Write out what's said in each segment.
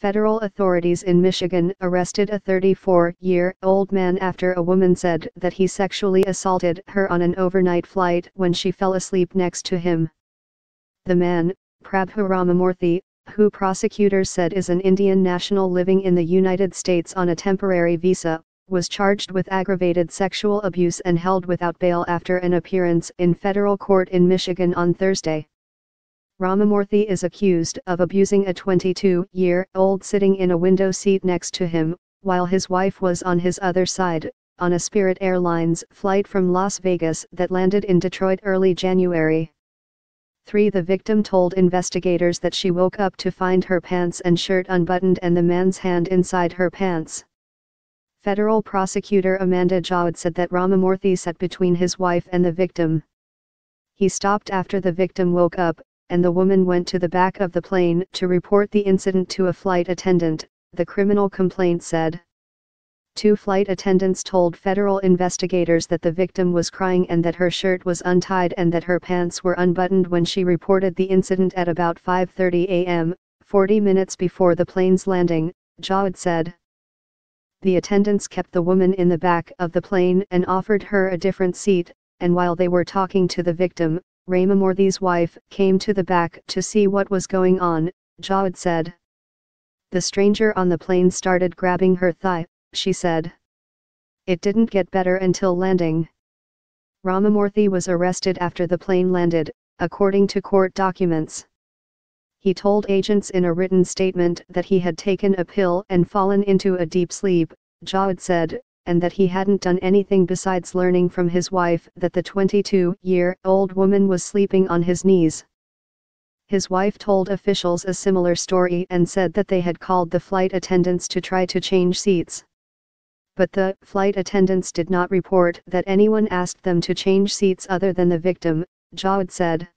Federal authorities in Michigan arrested a 34-year-old man after a woman said that he sexually assaulted her on an overnight flight when she fell asleep next to him. The man, Prabhu Ramamurthy, who prosecutors said is an Indian national living in the United States on a temporary visa, was charged with aggravated sexual abuse and held without bail after an appearance in federal court in Michigan on Thursday. Ramamurthy is accused of abusing a 22-year-old sitting in a window seat next to him, while his wife was on his other side, on a Spirit Airlines flight from Las Vegas that landed in Detroit early January. The victim told investigators that she woke up to find her pants and shirt unbuttoned and the man's hand inside her pants. Federal prosecutor Amanda Jawad said that Ramamurthy sat between his wife and the victim. He stopped after the victim woke up, and the woman went to the back of the plane to report the incident to a flight attendant, the criminal complaint said. 2 flight attendants told federal investigators that the victim was crying and that her shirt was untied and that her pants were unbuttoned when she reported the incident at about 5:30 a.m., 40 minutes before the plane's landing, Jawad said. The attendants kept the woman in the back of the plane and offered her a different seat, and while they were talking to the victim, Ramamurthy's wife came to the back to see what was going on, Jawad said. The stranger on the plane started grabbing her thigh, she said. It didn't get better until landing. Ramamurthy was arrested after the plane landed, according to court documents. He told agents in a written statement that he had taken a pill and fallen into a deep sleep, Jawad said, and that he hadn't done anything besides learning from his wife that the 22-year-old woman was sleeping on his knees. His wife told officials a similar story and said that they had called the flight attendants to try to change seats. But the flight attendants did not report that anyone asked them to change seats other than the victim, Jawad said.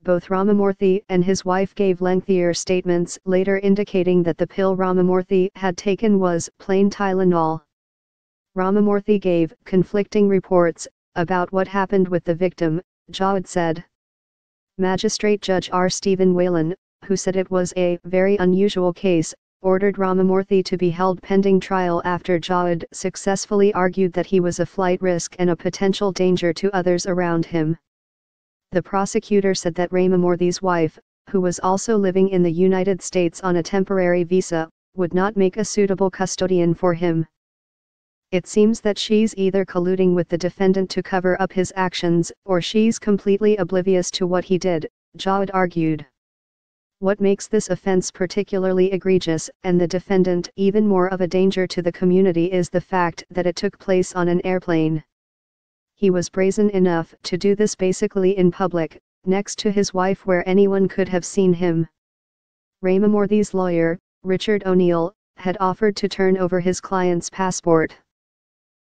Both Ramamurthy and his wife gave lengthier statements later indicating that the pill Ramamurthy had taken was plain Tylenol. Ramamurthy gave conflicting reports about what happened with the victim, Jawad said. Magistrate Judge R. Stephen Whalen, who said it was a very unusual case, ordered Ramamurthy to be held pending trial after Jawad successfully argued that he was a flight risk and a potential danger to others around him. The prosecutor said that Ramamurthy's wife, who was also living in the United States on a temporary visa, would not make a suitable custodian for him. It seems that she's either colluding with the defendant to cover up his actions or she's completely oblivious to what he did, Jawad argued. What makes this offense particularly egregious and the defendant even more of a danger to the community is the fact that it took place on an airplane. He was brazen enough to do this basically in public, next to his wife where anyone could have seen him. Ramamurthy's lawyer, Richard O'Neill, had offered to turn over his client's passport.